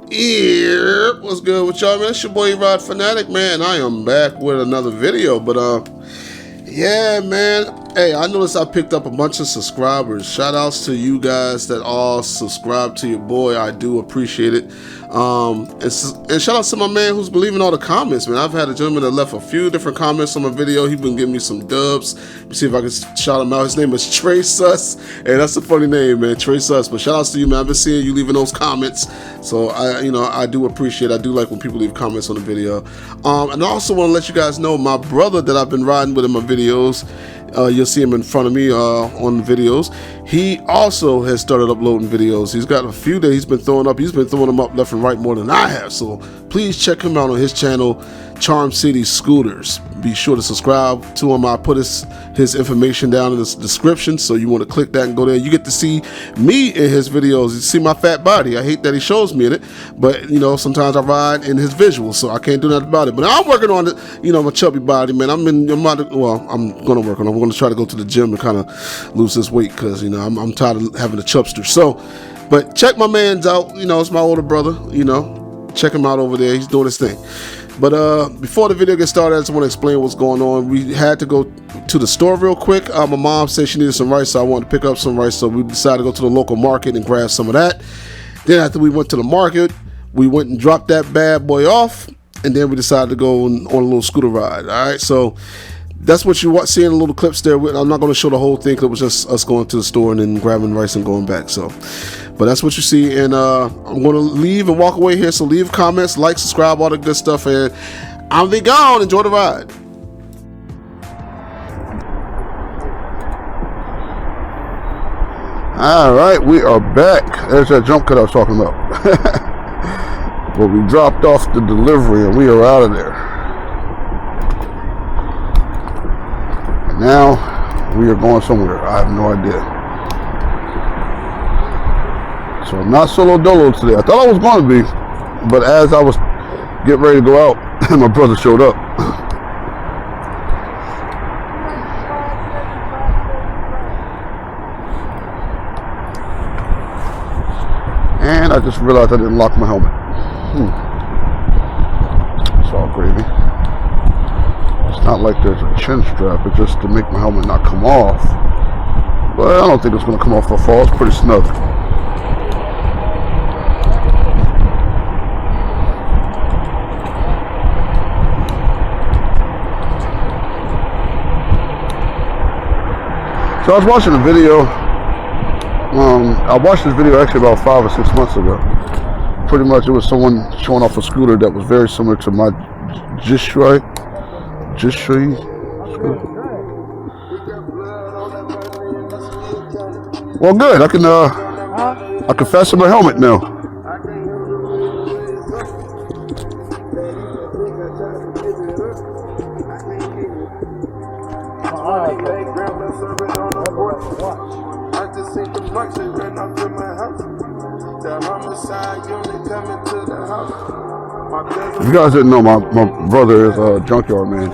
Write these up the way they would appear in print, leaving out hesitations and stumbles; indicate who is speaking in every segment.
Speaker 1: Yeah, what's good with y'all, man? It's your boy Rod Fanatic, man. I am back with another video, but yeah, man. Hey, I noticed I picked up a bunch of subscribers. Shout outs to you guys that all subscribe to your boy. I do appreciate it. And shout out to my man who's been leaving all the comments, man. I've had a gentleman that left a few different comments on my video. He's been giving me some dubs. Let me see if I can shout him out. His name is Trey Sus. Hey, that's a funny name, man. Trey Sus. But shout outs to you, man. I've been seeing you leaving those comments. So I do appreciate it. I do like when people leave comments on the video. And I also want to let you guys know my brother that I've been riding with in my videos. You'll see him in front of me on the videos. He also has started uploading videos. He's got a few that he's been throwing up. He's been throwing them up left and right more than I have. So please check him out on his channel, Charm City Scooters. Be sure to subscribe to him. I put his information down in the description, so you want to click that and go there. You get to see me in his videos. You see my fat body. I hate that he shows me in it, but sometimes I ride in his visuals, so I can't do nothing about it. But I'm working on it. My chubby body, man. I'm gonna work on it. I'm gonna try to go to the gym and kind of lose this weight because I'm tired of having a chubster. So, but check my man's out. It's my older brother. Check him out over there. He's doing his thing. But before the video gets started, I just want to explain what's going on. We had to go to the store real quick. My mom said she needed some rice, so I wanted to pick up some rice. So we decided to go to the local market and grab some of that. Then after we went to the market, we went and dropped that bad boy off. And then we decided to go on a little scooter ride. All right, so that's what you see in the little clips there. I'm not going to show the whole thing because it was just us going to the store and then grabbing rice and going back. So, but that's what you see. And I'm going to leave and walk away here. So leave comments, like, subscribe, all the good stuff. And I'll be gone. Enjoy the ride. All right, we are back. There's that jump cut I was talking about. But we dropped off the delivery and we are out of there. Now we are going somewhere. I have no idea. So I'm not solo dolo today. I thought I was going to be, but as I was getting ready to go out, my brother showed up. And I just realized I didn't lock my helmet. It's all gravy. It's not like there's a chin strap, it's just to make my helmet not come off. But I don't think it's going to come off for fall. It's pretty snug. So I was watching a video. I watched this video actually about 5 or 6 months ago. Pretty much it was someone showing off a scooter that was very similar to my Jishui scooter. Well, good. I can fasten my helmet now. If you guys didn't know, my brother is a junkyard man.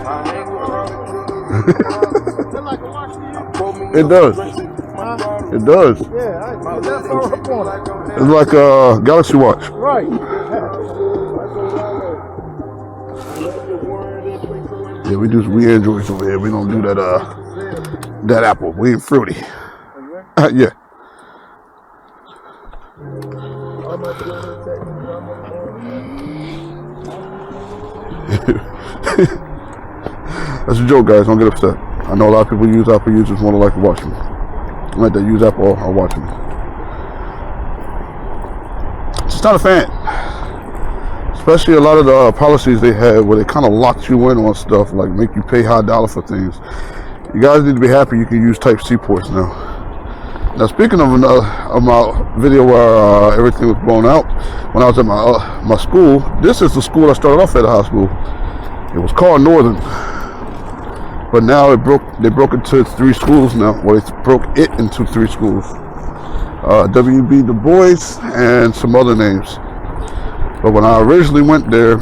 Speaker 1: It does. It does. It's like a Galaxy Watch. Right. Yeah, we Androids over here. We don't do that Apple. We ain't fruity. Yeah. That's a joke, guys. Don't get upset. I know a lot of people use Apple users want to like to watch me. Like they use Apple, I'll watch me. Just not a fan. Especially a lot of the policies they have where they kind of lock you in on stuff, like make you pay high dollar for things. You guys need to be happy you can use Type-C ports now. Now, speaking of my video where everything was blown out, when I was at my school, this is the school I started off at, a high school. It was called Northern, but now they broke into 3 schools now. Well, they broke it into 3 schools. W.B. Du Bois and some other names. But when I originally went there,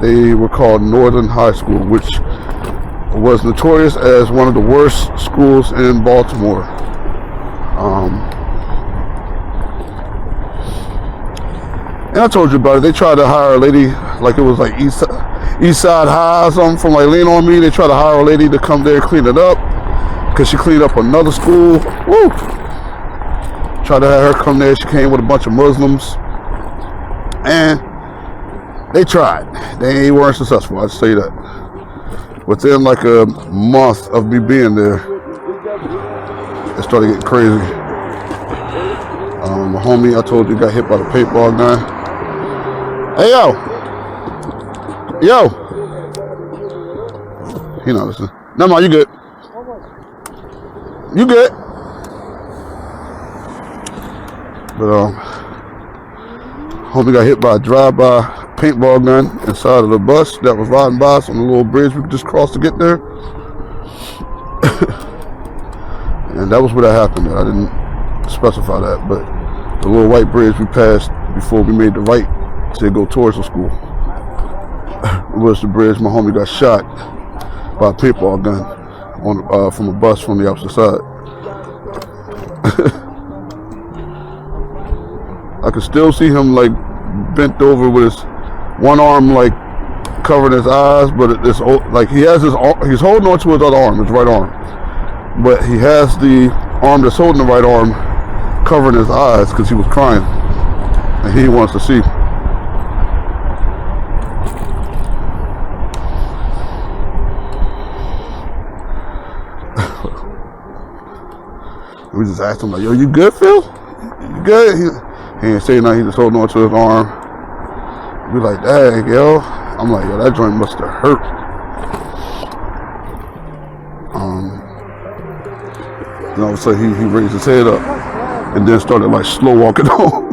Speaker 1: they were called Northern High School, which was notorious as one of the worst schools in Baltimore. And I told you about it. They tried to hire a lady, like it was like East Side High or something from like Lean On Me. They tried to hire a lady to come there and clean it up because she cleaned up another school. Woo! Tried to have her come there. She came with a bunch of Muslims. And they tried. They weren't successful, I'll just tell you that. Within like a month of me being there, it started getting crazy. My homie, I told you, got hit by the paintball gun. Hey, yo. Yo. He not listening. No, you good. You good. But, homie got hit by a drive-by paintball gun inside of the bus that was riding by us on the little bridge we could just cross to get there. And that was where that happened. I didn't specify that, but the little white bridge we passed before we made the right to go towards the school was the bridge my homie got shot by a paintball gun on from a bus from the opposite side. I could still see him like bent over with his one arm like covering his eyes, but it's like he has he's holding on to his other arm, his right arm, but he has the arm that's holding the right arm covering his eyes because he was crying and he wants to see. We just asked him like, "Yo, you good, Phil? You good?" He ain't saying nothing. He just holding on to his arm. We like, "Dang, yo." I'm like, "Yo, that joint must have hurt." And all of a sudden, he raised his head up and then started like slow walking home.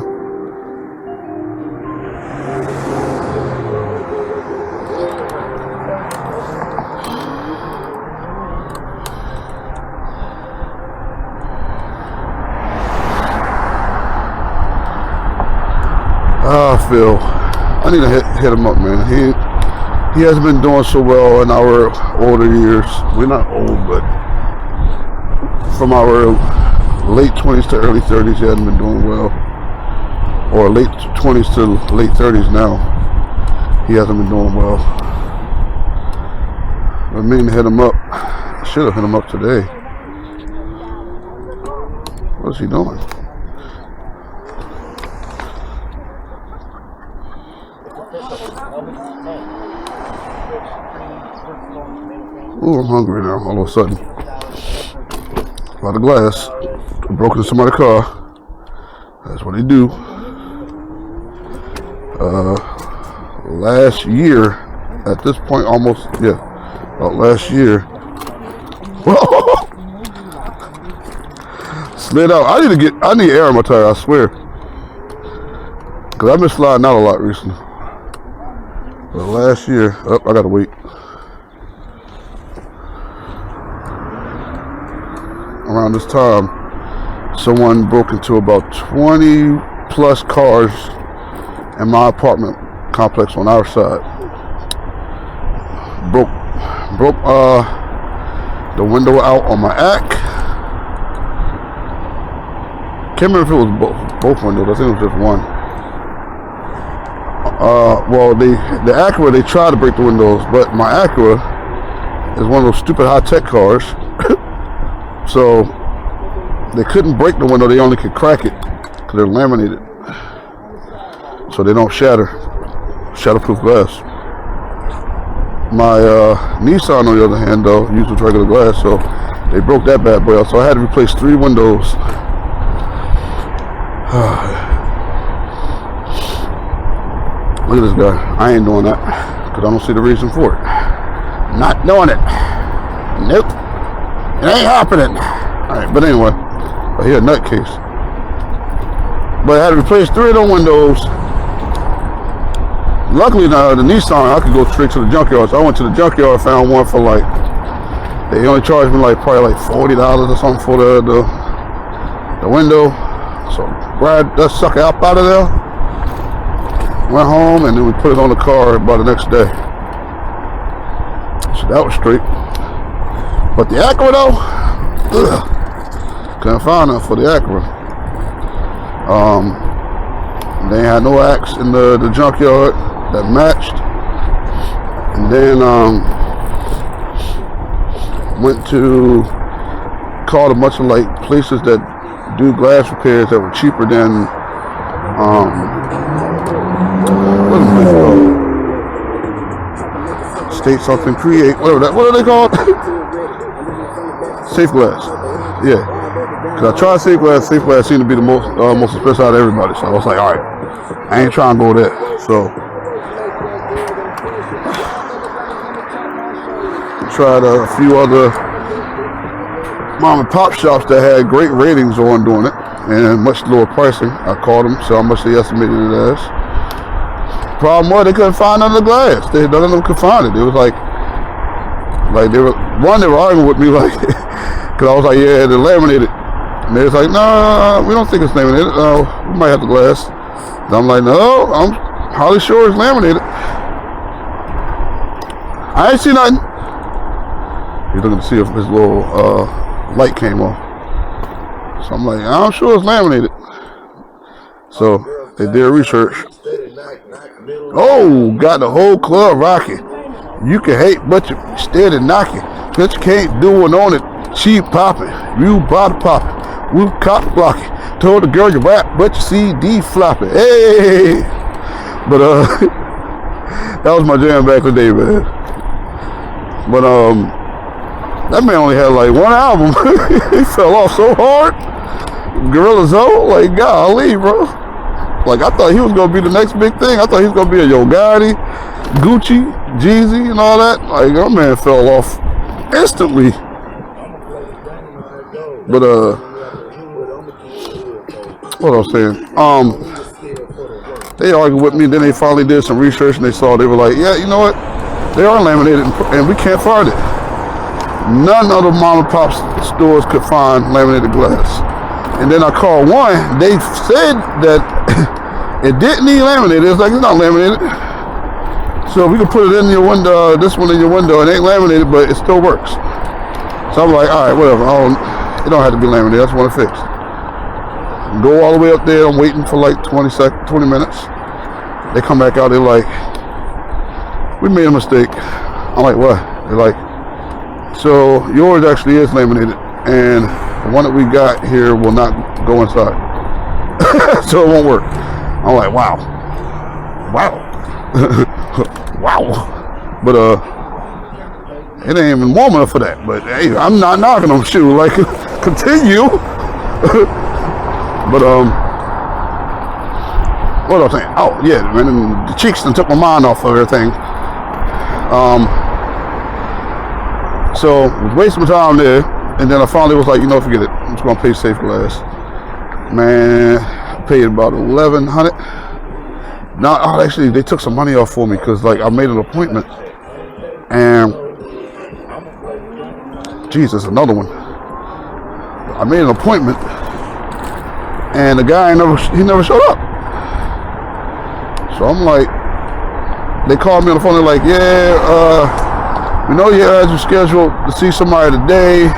Speaker 1: Phil, I need to hit him up, man. He hasn't been doing so well in our older years. We're not old, but from our late 20s to early 30s, he hasn't been doing well. Or late 20s to late 30s now, he hasn't been doing well. I mean to hit him up. I should have hit him up today. What's he doing? Ooh, I'm hungry now, all of a sudden. A lot of glass. Broke into somebody's car. That's what they do. Last year, at this point, almost, about last year. Whoa! Slid out. I need air in my tire, I swear. Because I've been sliding out a lot recently. But last year, I gotta wait. Around this time, someone broke into about 20 plus cars in my apartment complex on our side. Broke the window out on my AC. Can't remember if it was both windows. I think it was just one. Well, the Acura, they tried to break the windows, but my Acura is one of those stupid high-tech cars. So they couldn't break the window, they only could crack it because they're laminated. So they don't shatter. Shatterproof glass. My Nissan, on the other hand, though, uses regular glass, so they broke that bad boy out. So I had to replace 3 windows. Look at this guy. I ain't doing that because I don't see the reason for it. Not doing it. Nope. It ain't happening. Alright, but anyway, I hear a nutcase. But I had to replace 3 of them windows. Luckily now, the Nissan, I could go straight to the junkyard. So I went to the junkyard, found one for like, they only charged me probably $40 or something for the window. So grabbed that sucker up out of there, went home, and then we put it on the car by the next day. So that was straight. But the Acura though, couldn't find enough for the Acura.
Speaker 2: They had no axe in the junkyard that matched. And then went to called a bunch of like places that do glass repairs that were cheaper than what is it called? State something create whatever that what are they called? Safe Glass. Yeah. Cause I tried Safe Glass. Safe Glass seemed to be the most expensive out of everybody. So I was like, all right, I ain't trying to go there. So tried a few other mom and pop shops that had great ratings on doing it and much lower pricing. I called them, so how much they estimated it as. Problem was they couldn't find none of the glass. None of them could find it. It was like they were arguing with me like, cause I was like, yeah, they're laminated. And they was like, no, we don't think it's laminated. We might have the glass. And I'm like, no, I'm highly sure it's laminated. I ain't see nothing. He's looking to see if his little light came on. So I'm like, I'm sure it's laminated. So they did research. Oh, got the whole club rocking. You can hate, but you steady knocking. Cause you can't do it on it. Cheap popping. You body popping. We cop blocking. Told the girl you rap, but you CD flopping. Hey! But that was my jam back in the day, man. But that man only had like one album. He fell off so hard. Gorilla Zoe, like golly, bro. Like I thought he was gonna be the next big thing. I thought he was gonna be a Yo Gotti, Gucci, Jeezy, and all that. Like that man fell off instantly. But what I was saying, they argued with me. Then they finally did some research and they saw. They were like, yeah, you know what? They are laminated and we can't find it. None of the mom and pop stores could find laminated glass. And then I called one. They said that it didn't need laminated. It's like, it's not laminated. So we can put it in your window, this one in your window. It ain't laminated, but it still works. So I'm like, all right, whatever. It don't have to be laminated. I just want it fixed. Go all the way up there. I'm waiting for like 20 minutes. They come back out. They're like, we made a mistake. I'm like, what? They're like, so yours actually is laminated, and the one that we got here will not go inside. So it won't work. I'm like, wow. Wow. But it ain't even warm enough for that. But hey, I'm not knocking them. Shoot, like continue. But what was I saying? Oh yeah, man, the cheeks done took my mind off of everything. So was wasting my time there, and then I finally was like, you know, forget it. I'm just gonna pay Safe Glass. Man, I paid about $1,100. Now, actually, they took some money off for me because, like, I made an appointment, and Jesus, another one. I made an appointment, and the guy never showed up. So I'm like, they called me on the phone. They're like, yeah, we know you had you scheduled to see somebody today,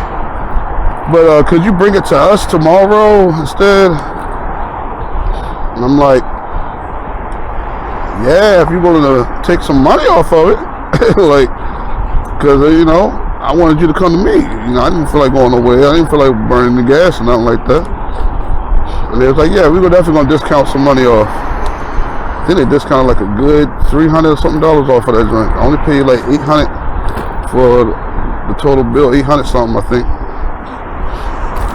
Speaker 2: but could you bring it to us tomorrow instead? And I'm like, yeah, if you're going to take some money off of it, like, because you know, I wanted you to come to me. You know, I didn't feel like going nowhere. I didn't feel like burning the gas or nothing like that. And they was like, yeah, we were definitely going to discount some money off. Then they discounted like a good $300 something off of that joint. I only paid like $800 for the total bill, $800 something, I think.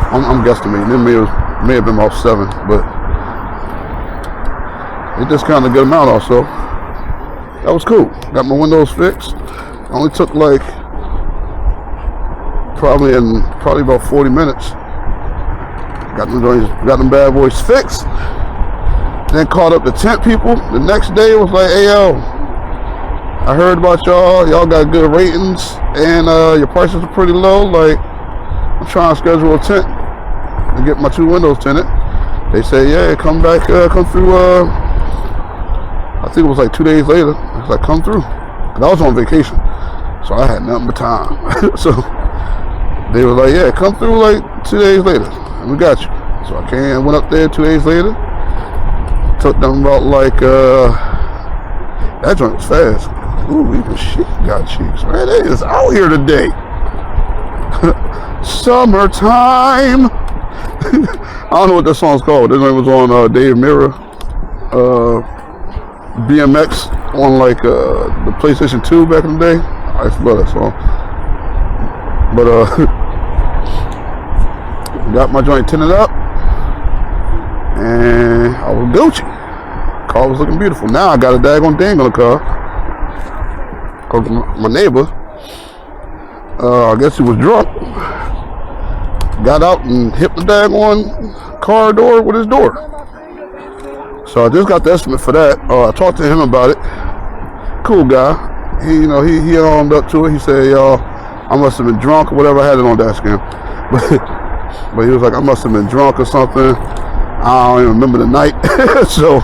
Speaker 2: I'm guesstimating. It may have been about $7, but they discounted a good amount also. That was cool. Got my windows fixed. Only took like probably about 40 minutes. Got them bad boys fixed. Then called up the tent people. The next day it was like, hey yo, I heard about y'all. Y'all got good ratings and your prices are pretty low. Like, I'm trying to schedule a tent and get my 2 windows tinted. They said, yeah, come back, come through. I think it was like 2 days later. I was like, come through. And I was on vacation, so I had nothing but time. So they were like, yeah, come through like 2 days later, and we got you. So I went up there 2 days later. Took them about like, that joint was fast. Ooh, even she got cheeks. Man, they is out here today. Summertime. I don't know what that song's called. This one was on Dave Mirra, BMX on like the PlayStation 2 back in the day. I used to love that song. But got my joint tinted up, and I was Gucci. Car was looking beautiful. Now I got a daggone ding on the car. Cause my neighbor, I guess he was drunk, got out and hit the daggone car door with his door. So I just got the estimate for that. I talked to him about it. Cool guy. He owned up to it. He said, y'all, I must have been drunk or whatever. I had it on dash cam. But he was like, I must have been drunk or something. I don't even remember the night. So,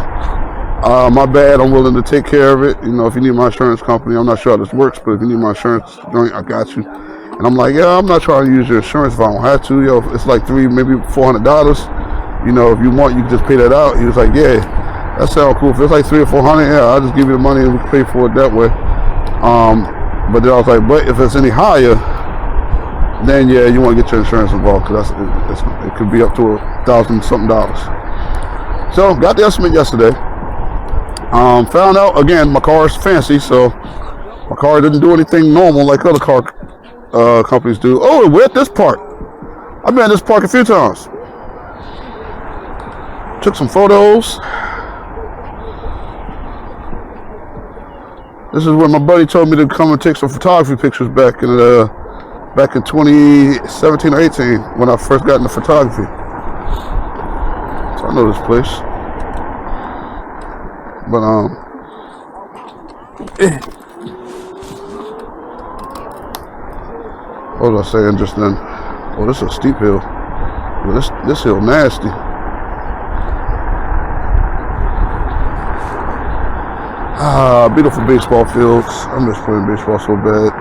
Speaker 2: my bad. I'm willing to take care of it. You know, if you need my insurance company, I'm not sure how this works, but if you need my insurance joint, I got you. And I'm like, yeah, I'm not trying to use your insurance if I don't have to. Yo, it's like maybe $400. You know, if you want, you can just pay that out. He was like, yeah, that sounds cool. If it's like $300 or $400, yeah, I'll just give you the money and we can pay for it that way. But then I was like, but if it's any higher, then yeah, you want to get your insurance involved because it could be up to $1,000-something. So got the estimate yesterday. Found out again my car is fancy, so my car didn't do anything normal like other car companies do. Oh, we're at this park. I've been at this park a few times. Took some photos. This is where my buddy told me to come and take some photography pictures back in 2017 or 18 when I first got into photography. So I know this place. But what was I saying just then? Oh, this is a steep hill. Well, this hill nasty. Beautiful baseball fields. I miss playing baseball so bad.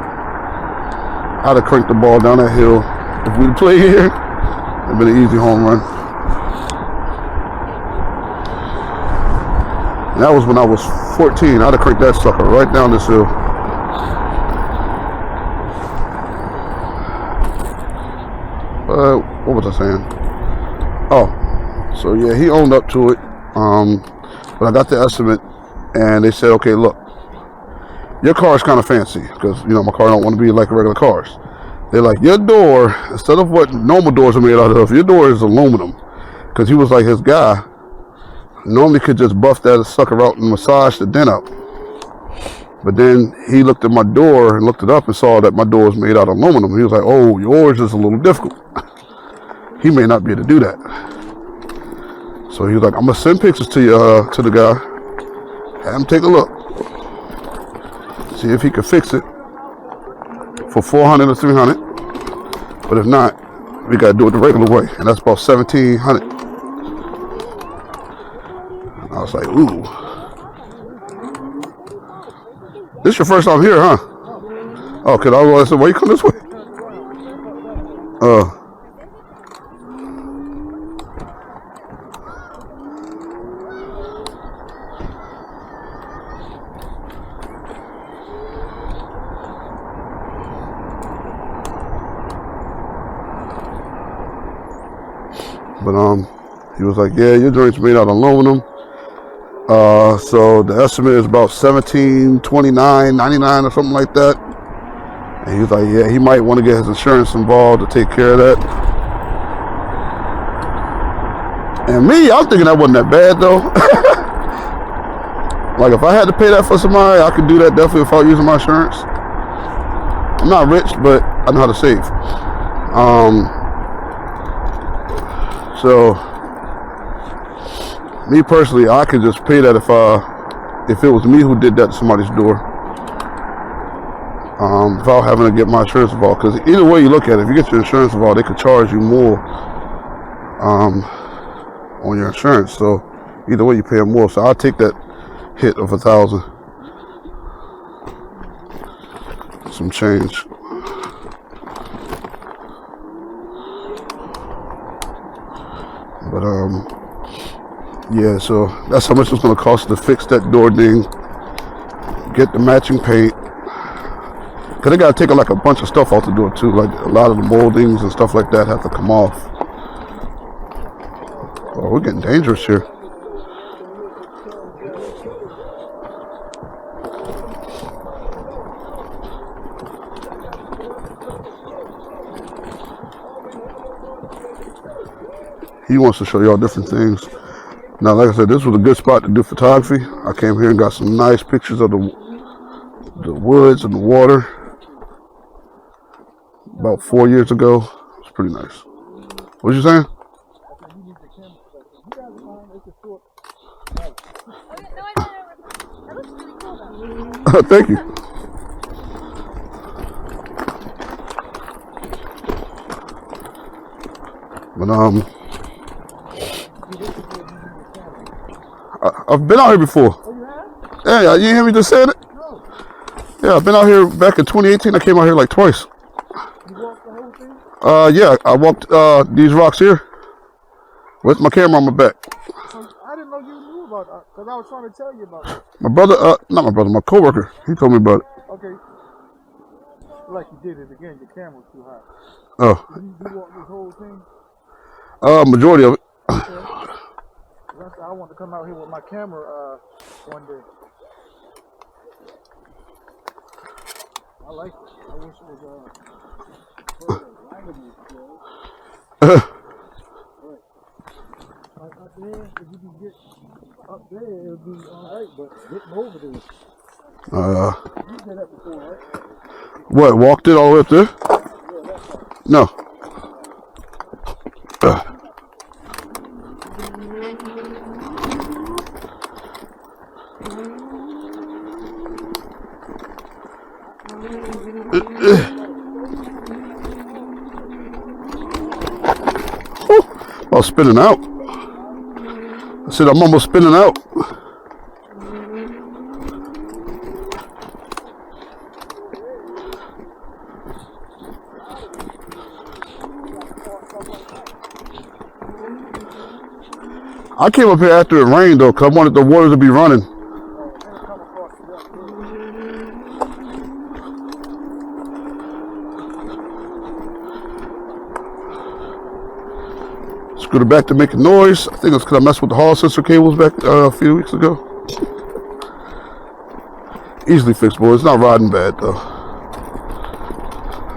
Speaker 2: I'd have cranked the ball down that hill. If we'd played here, it'd been an easy home run. And that was when I was 14. I'd have cranked that sucker right down this hill. What was I saying? Oh, so yeah, he owned up to it. But I got the estimate, and they said, okay, look, your car is kind of fancy because, you know, my car don't want to be like regular cars. They're like, your door, instead of what normal doors are made out of, your door is aluminum. Because he was like, his guy normally could just buff that sucker out and massage the dent out. But then he looked at my door and looked it up and saw that my door is made out of aluminum. He was like, oh, yours is a little difficult. He may not be able to do that. So he was like, I'm going to send pictures to you, to the guy. Have him take a look. See if he can fix it for $400 or $300. But if not, we got to do it the regular way. And that's about $1,700. I was like, ooh. This your first time here, huh? Oh, cause I was like, why you come this way? But he was like, yeah, your joint's made out of aluminum. So the estimate is about $1,729.99 or something like that. And he was like, yeah, he might want to get his insurance involved to take care of that. And me, I'm thinking that wasn't that bad though. Like if I had to pay that for somebody, I could do that definitely without using my insurance. I'm not rich, but I know how to save. So me personally, I could just pay that if it was me who did that to somebody's door, without having to get my insurance involved. Because either way you look at it, if you get your insurance involved, they could charge you more on your insurance. So either way, you pay more. So I'll take that hit of $1,000, some change. But Yeah, so that's how much it's going to cost to fix that door ding. Get the matching paint. Because they got to take like a bunch of stuff off the door too. Like a lot of the moldings and stuff like that have to come off. Oh, we're getting dangerous here. He wants to show y'all different things. Now, like I said, this was a good spot to do photography. I came here and got some nice pictures of the woods and the water about 4 years ago. It's pretty nice. What you saying? Thank you. But I've been out here before.
Speaker 3: Oh, you have?
Speaker 2: Yeah, you didn't hear me just saying it?
Speaker 3: No.
Speaker 2: Yeah, I've been out here back in 2018. I came out here like twice.
Speaker 3: You walked the whole thing?
Speaker 2: Yeah, I walked these rocks here with my camera on my back.
Speaker 3: So I didn't know you knew about that because I was trying to tell you about it.
Speaker 2: My brother, not my brother, my coworker, he told me about it.
Speaker 3: Okay. Like you did it again, your camera was too high.
Speaker 2: Oh.
Speaker 3: You walked this whole thing?
Speaker 2: Majority of it.
Speaker 3: Okay. I want to come out here with my camera one day. I like it. I wish it was like up there, if you can get up there, it'll be alright, but getting over there. You did that before, right?
Speaker 2: What, walked it all the way up there?
Speaker 3: Yeah, that's right.
Speaker 2: No. I was spinning out. I said I'm almost spinning out. I came up here after it rained though, because I wanted the water to be running. Screwed it back to make a noise. I think it's because I messed with the hall sensor cables back a few weeks ago. Easily fixed, boy. It's not riding bad though.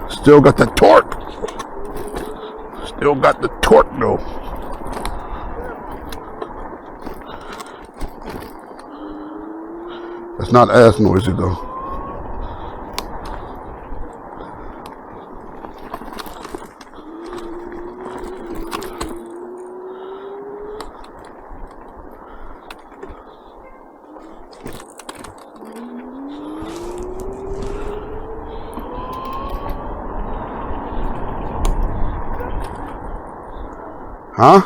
Speaker 2: Still got that torque. Still got the torque though. It's not as noisy though. Huh?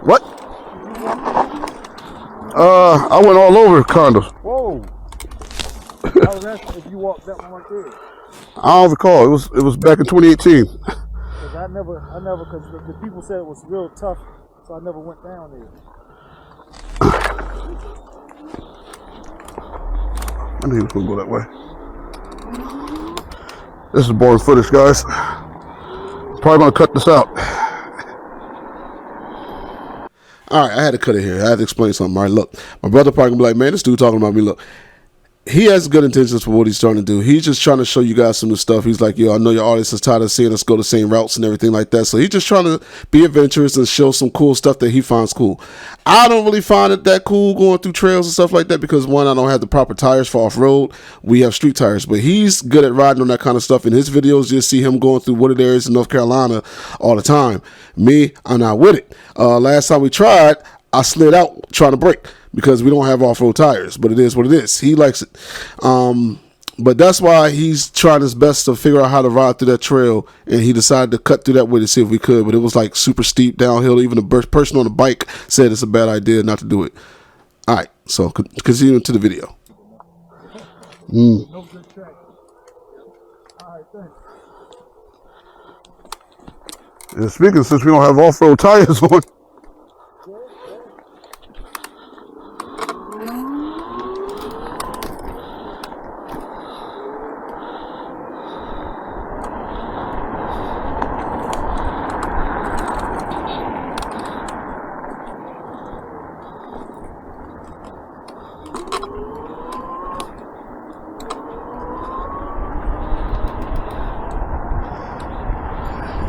Speaker 2: What? I went all over condos.
Speaker 3: Whoa! I was asking if you walked that one right there.
Speaker 2: I don't recall. It was back in 2018.
Speaker 3: Cause I never, cause the people said it was real tough, so I never went down there.
Speaker 2: I knew he was gonna go that way. This is boring footage, guys. Probably gonna cut this out.
Speaker 1: All right, I had to cut it here. I had to explain something. All right, look, my brother probably gonna be like, man, this dude talking about me. Look, he has good intentions for what he's trying to do. He's just trying to show you guys some new stuff. He's like, yo, I know your audience is tired of seeing us go the same routes and everything like that. So he's just trying to be adventurous and show some cool stuff that he finds cool. I don't really find it that cool going through trails and stuff like that because, one, I don't have the proper tires for off-road. We have street tires. But he's good at riding on that kind of stuff. In his videos, you'll see him going through wooded areas in North Carolina all the time. Me, I'm not with it. Last time we tried, I slid out trying to brake because we don't have off-road tires, but it is what it is. He likes it. But that's why he's trying his best to figure out how to ride through that trail, and he decided to cut through that way to see if we could, but it was like super steep downhill. Even the person on the bike said it's a bad idea not to do it. All right, so continue to the video.
Speaker 3: No good track. All right, thanks.
Speaker 2: And speaking, since we don't have off-road tires on.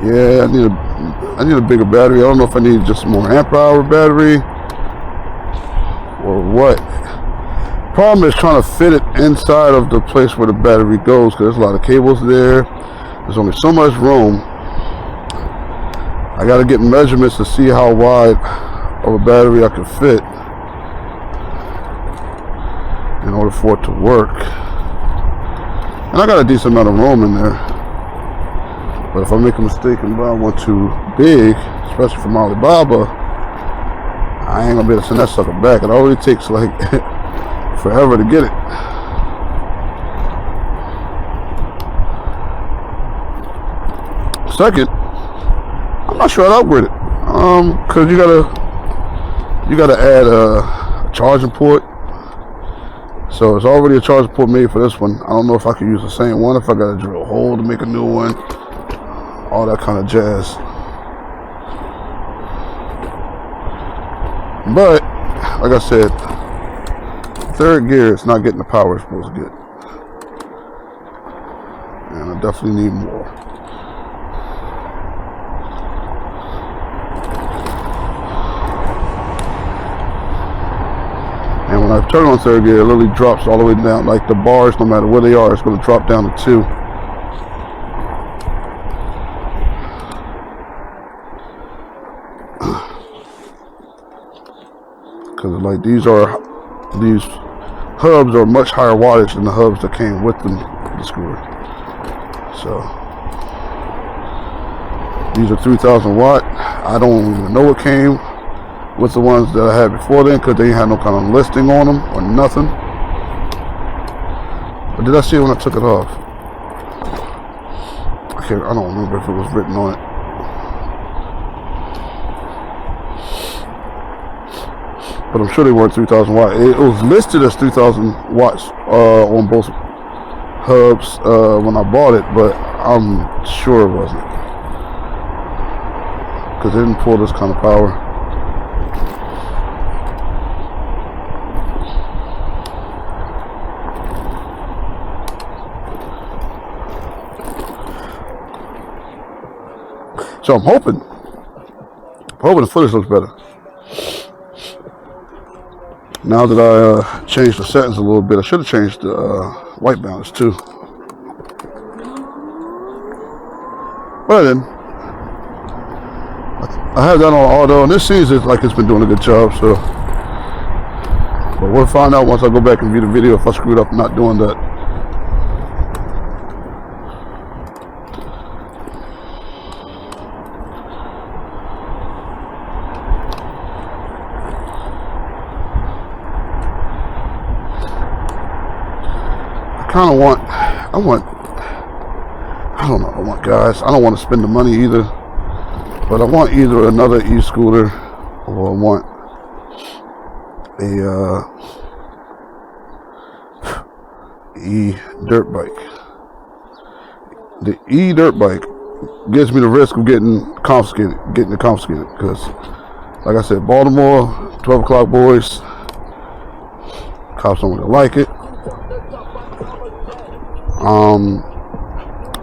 Speaker 2: Yeah, I need a bigger battery. I don't know if I need just more amp hour battery or what. Problem is trying to fit it inside of the place where the battery goes, because there's a lot of cables there. There's only so much room. I got to get measurements to see how wide of a battery I can fit in order for it to work. And I got a decent amount of room in there. But if I make a mistake and buy one too big, especially from Alibaba, I ain't gonna be able to send that sucker back. It already takes like forever to get it. Second, I'm not sure I'd upgrade it. Cause you gotta add a charging port. So it's already a charging port made for this one. I don't know if I can use the same one, if I gotta drill a hole to make a new one. All that kind of jazz. But like I said, third gear is not getting the power it's supposed to get, and I definitely need more. And when I turn on third gear, it literally drops all the way down, like the bars, no matter where they are, it's going to drop down to 2. Because like these hubs are much higher wattage than the hubs that came with the scooter. So these are 3,000 watt. I don't even know what came with the ones that I had before then, because they had no kind of listing on them or nothing. But did I see it when I took it off? I don't remember if it was written on it. But I'm sure they weren't 3,000 watt. It was listed as 3,000 watts on both hubs when I bought it, but I'm sure it wasn't, because it didn't pull this kind of power. So I'm hoping the footage looks better. Now that I changed the settings a little bit, I should have changed the white balance too. But then, I have that on auto, and this seems like it's been doing a good job. So, but we'll find out once I go back and view the video if I screwed up not doing that. Guys, I don't want to spend the money either, but I want either another e-scooter or I want a e-dirt bike. The e-dirt bike gives me the risk of getting it confiscated, because like I said, Baltimore, 12 o'clock boys, cops don't really like it.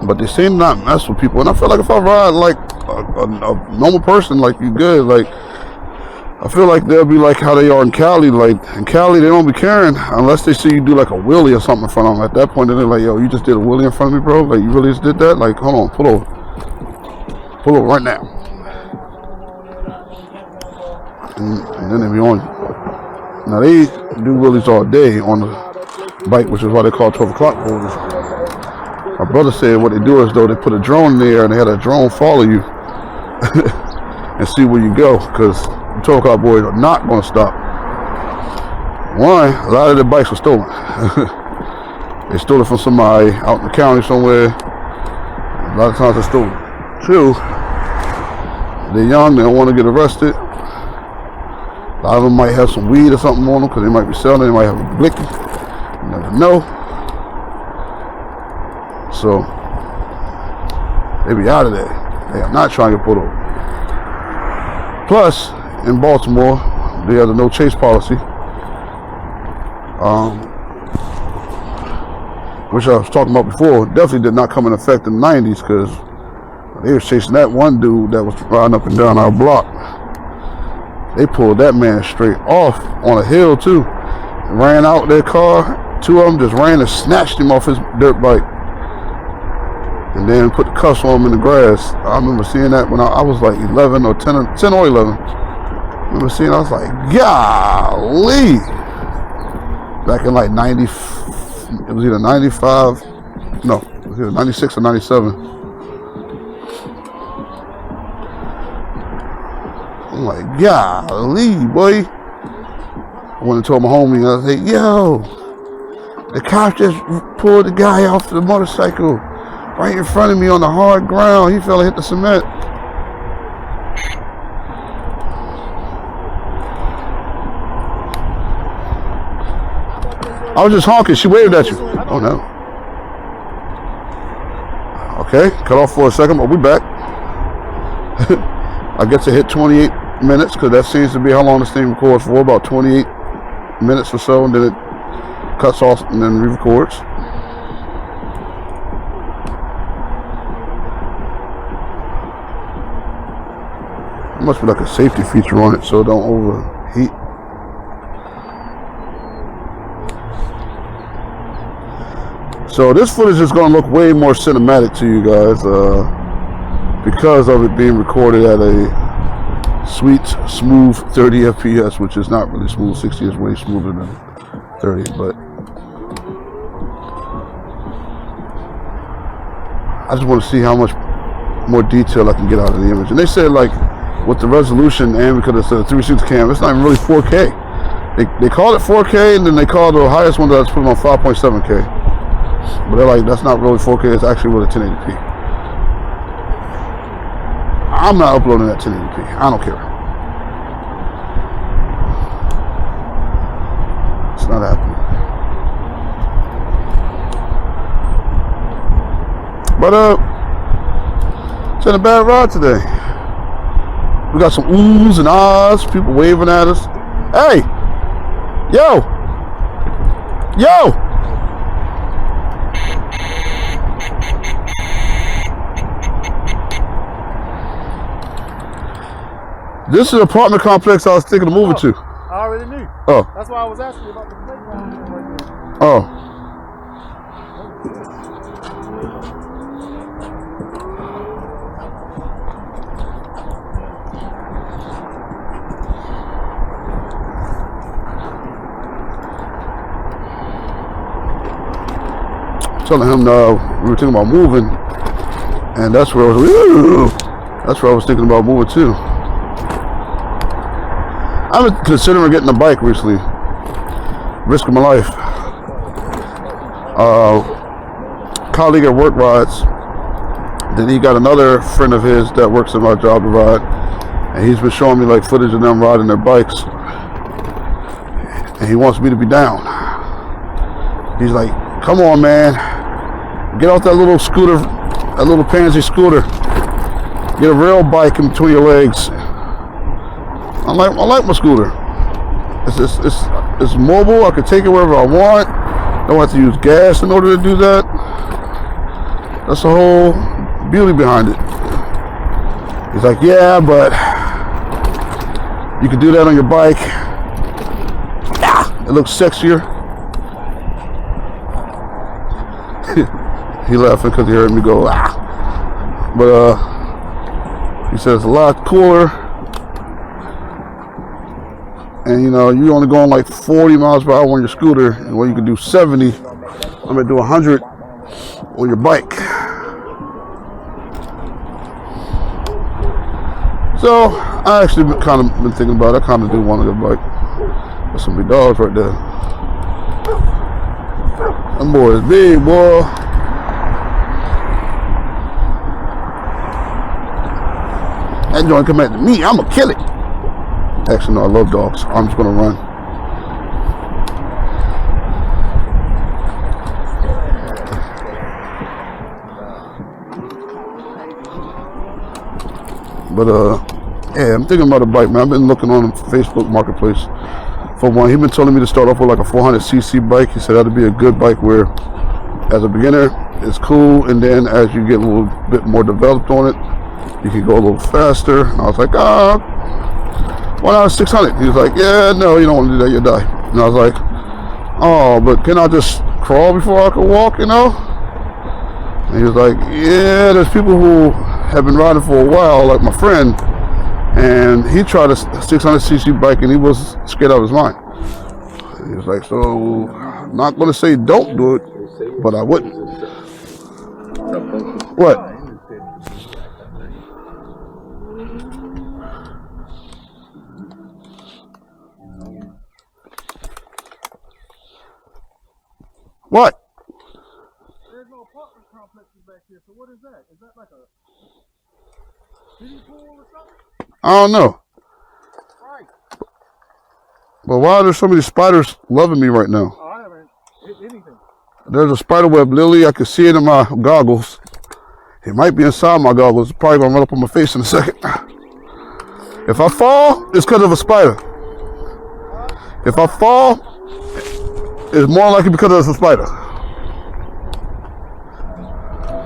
Speaker 2: But they seem to not mess with people, and I feel like if I ride like a normal person, like you good, like I feel like they'll be like how they are in Cali. Like in Cali, they don't be caring unless they see you do like a wheelie or something in front of them. At that point, then they're like, "Yo, you just did a wheelie in front of me, bro? Like you really just did that? Like, hold on, pull over right now." And then they be on you. Now they do wheelies all day on the bike, which is why they call 12 o'clock boys. My brother said what they do is though they put a drone in there and they had a drone follow you and see where you go, because the 12 o'clock boys are not going to stop. One, a lot of the bikes were stolen. They stole it from somebody out in the county somewhere. A lot of times they're stolen. Two, They're young, they don't want to get arrested. A lot of them might have some weed or something on them because they might be selling, they might have a blicky. You never know. So, they be out of there. They are not trying to get pulled over. Plus, in Baltimore, they have the no chase policy. Which I was talking about before, definitely did not come in effect in the 90s because they was chasing that one dude that was riding up and down our block. They pulled that man straight off on a hill too. Ran out their car. Two of them just ran and snatched him off his dirt bike. And then put the cuffs on him in the grass. I remember seeing that when I was like 11 or 10 or 11. I remember seeing, I was like, golly. Back in like 90, it was either 95, no, it was either 96 or 97. I'm like, golly, boy. I went and told my homie, I was like, yo, the cop just pulled the guy off the motorcycle right in front of me on the hard ground. He fell and hit the cement. I was just honking. She waved at you. Oh, no. Okay, cut off for a second, but we back. I guess it hit 28 minutes because that seems to be how long this thing records for, about 28 minutes or so, and then it cuts off and then re-records. There must be like a safety feature on it so it don't overheat. So this footage is going to look way more cinematic to you guys because of it being recorded at a sweet, smooth 30 FPS, which is not really smooth. 60 is way smoother than 30, but I just want to see how much more detail I can get out of the image. And they said, like, with the resolution and because it's a 360 cam, it's not even really 4K. They call it 4K, and then they call the highest one that's put on 5.7K. But they're like, that's not really 4K, it's actually really 1080p. I'm not uploading that 1080p. I don't care. It's not happening. But it's been a bad ride today. We got some oohs and ahs, people waving at us. Hey! Yo! Yo! This is an apartment complex I was thinking of moving to.
Speaker 3: I already knew.
Speaker 2: Oh.
Speaker 3: That's why I was asking you about the playground right there.
Speaker 2: Oh. Telling him we were thinking about moving, and that's where I was thinking about moving too. I've been considering getting a bike recently, risking my life. Colleague at work rides. Then he got another friend of his that works at my job to ride, and he's been showing me like footage of them riding their bikes, and he wants me to be down. He's like, come on, man, get off that little scooter, that little pansy scooter, get a real bike in between your legs. I like my scooter. It's mobile. I can take it wherever I want. Don't have to use gas in order to do that. That's the whole beauty behind it. He's like, yeah, but you can do that on your bike. It looks sexier. He laughing because he heard me go, But he says it's a lot cooler. And you know, you only going like 40 miles per hour on your scooter, and where you can do 70, I'm gonna do 100 on your bike. So I actually been thinking about it. I kind of do want to get a bike. There's some big dogs right there. That boy is big, boy. That joint come at me, I'ma kill it. Actually, no, I love dogs. I'm just gonna run. But yeah, I'm thinking about a bike, man. I've been looking on Facebook Marketplace for one. He's been telling me to start off with like a 400cc bike. He said that'd be a good bike where, as a beginner, it's cool, and then as you get a little bit more developed on it, you can go a little faster. And I was like, why not 600? He was like, yeah, no, you don't want to do that, you'll die. And I was like, oh, but can I just crawl before I can walk, you know? And he was like, yeah, there's people who have been riding for a while, like my friend, and he tried a 600cc bike and he was scared out of his mind. And he was like, so I'm not going to say don't do it, but I wouldn't. What? What?
Speaker 3: There's no apartment complexes back here, so what is that? Is that like a city pool or something?
Speaker 2: I don't know.
Speaker 3: Right.
Speaker 2: But why are there so many spiders loving me right now?
Speaker 3: Oh, I haven't hit anything.
Speaker 2: There's a spider web lily. I can see it in my goggles. It might be inside my goggles. It's probably going to run up on my face in a second. If I fall, it's because of a spider. If I fall, it's more likely because of a spider.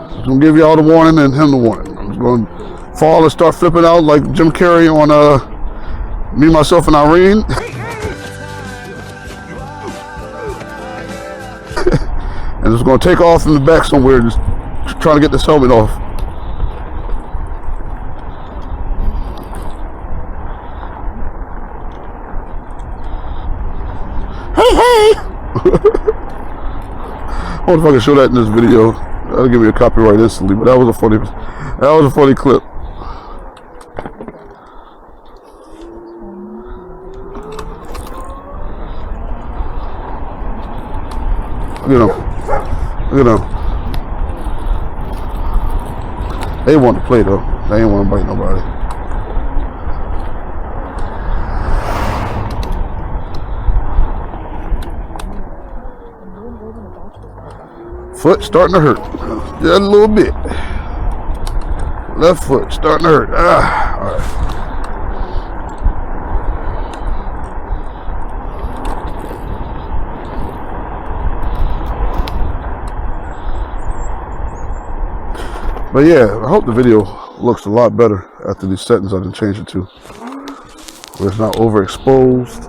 Speaker 2: I'm going to give you all the warning and him the warning. I'm just going to fall and start flipping out like Jim Carrey on Me, Myself, and Irene. And it's going to take off in the back somewhere, just trying to get this helmet off. Hey! I wonder if I can show that in this video. That'll give me a copyright instantly, but that was a funny clip. Look at them. They want to play though. They ain't want to bite nobody. Foot starting to hurt. Just a little bit. Left foot starting to hurt. All right. But yeah, I hope the video looks a lot better after these settings I done changed it to, where it's not overexposed.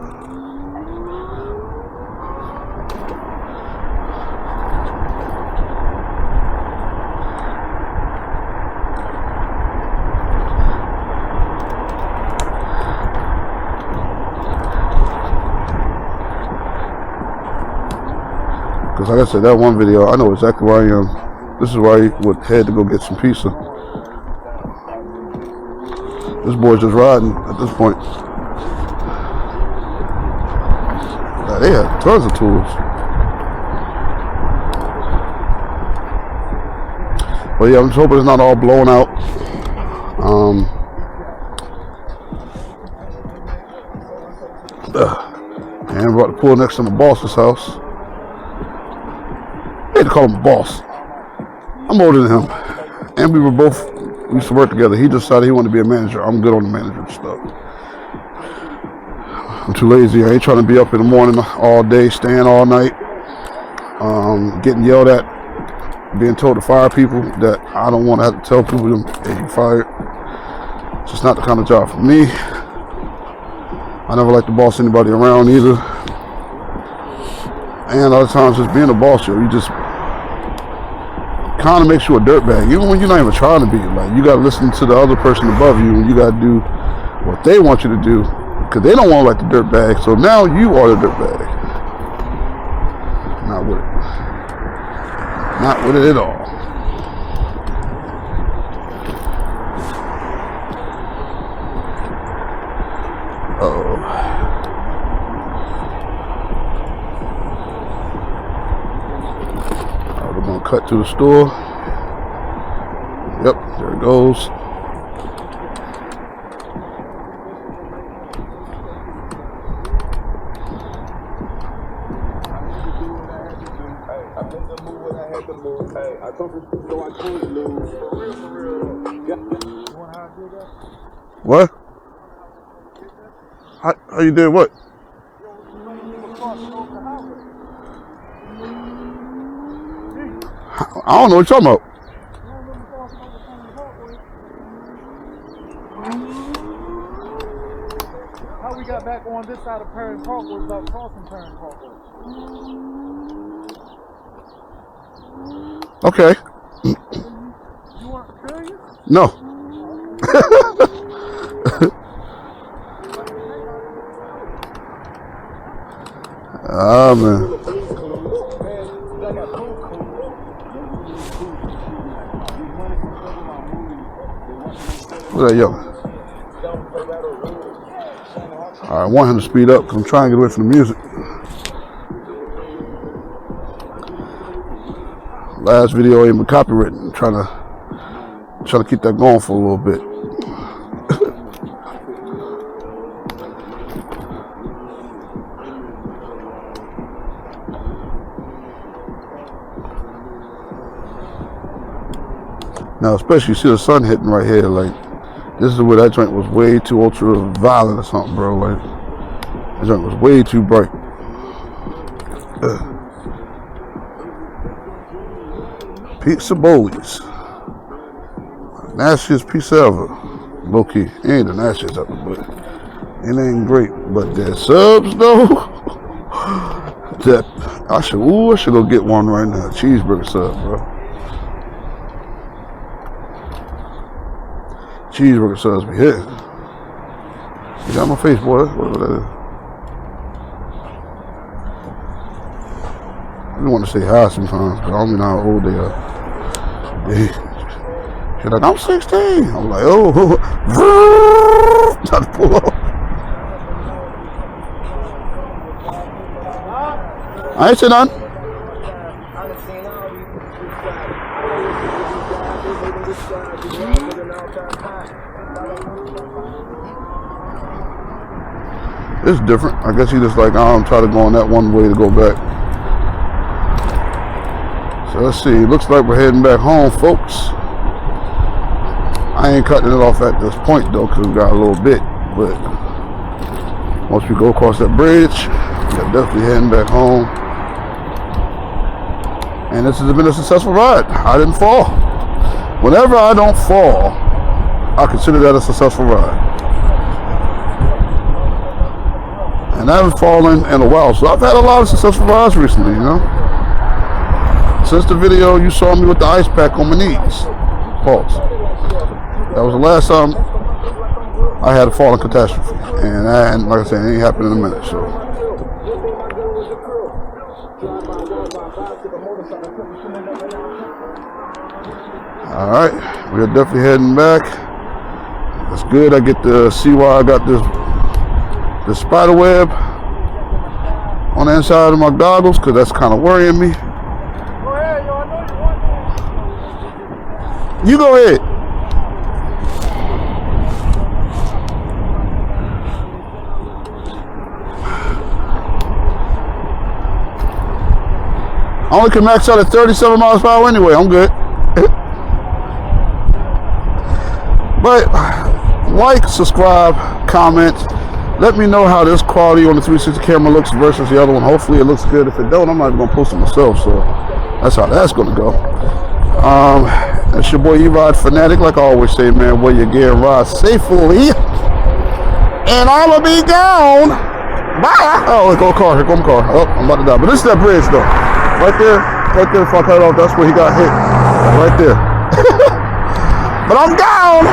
Speaker 2: Because like I said, that one video, I know exactly where I am. This is where I would head to go get some pizza. This boy's just riding at this point. Now, they have tons of tools. But yeah, I'm just hoping it's not all blown out. And I'm about to pull next to my boss's house. I hate to call him a boss. I'm older than him, and we used to work together. He decided he wanted to be a manager. I'm good on the manager stuff. I'm too lazy. I ain't trying to be up in the morning all day, staying all night, getting yelled at, being told to fire people that I don't want to have to tell people, hey, you fired. It's just not the kind of job for me. I never like to boss anybody around either. And a lot of times just being a boss, you just kind of makes you a dirtbag, even when you're not even trying to be. Like, you got to listen to the other person above you, and you got to do what they want you to do, because they don't want to like the dirtbag. So now you are the dirtbag. Not with it. Not with it at all. We're gonna cut to the store. Yep, there it goes. What? How you did what? I don't know what you're talking about.
Speaker 3: How we got back on this side of Perrin Parkway without crossing Perrin Parkway?
Speaker 2: Okay.
Speaker 3: You weren't curious?
Speaker 2: No. Ah, man. What's that yelling? I want him to speed up because I'm trying to get away from the music. Last video ain't been copywritten. Trying to keep that going for a little bit. Now, especially you see the sun hitting right here, like, this is where that joint was way too ultra violent or something, bro. Like, that joint was way too bright. Pizza Bowlies. Nastiest pizza ever. Low key. It ain't the nastiest ever, but it ain't great. But their subs, though, that I should go get one right now. Cheeseburger sub, bro. Cheeseburger subs be hitting. You got my face, boy. Whatever that is. I want to say hi sometimes, but I don't know how old they are. She's like, I'm 16. I'm like, oh, trying to pull off. I ain't say nothing. It's different. I guess he just like, try to go on that one way to go back. So let's see. Looks like we're heading back home, folks. I ain't cutting it off at this point though, because we got a little bit. But once we go across that bridge, we're definitely heading back home. And this has been a successful ride. I didn't fall. Whenever I don't fall, I consider that a successful ride. And I haven't fallen in a while, so I've had a lot of successful rides recently, you know. Since the video you saw me with the ice pack on my knees. Pause. That was the last time I had a falling catastrophe. And like I said, it ain't happened in a minute, so. Alright, we're definitely heading back. That's good. I get to see why I got this spider web on the inside of my goggles, because that's kind of worrying me. You go ahead. I only can max out at 37 miles per hour anyway. I'm good. But like, subscribe, comment. Let me know how this quality on the 360 camera looks versus the other one. Hopefully it looks good. If it don't, I'm not even going to post it myself. So that's how that's going to go. That's your boy E-Rod Fanatic. Like I always say, man, wear your gear and ride safely. And I'ma be gone. Bye. Oh, here go a car. Here come a car. Oh, I'm about to die. But this is that bridge, though. Right there, if I cut it off, that's where he got hit. Right there. But I'm down.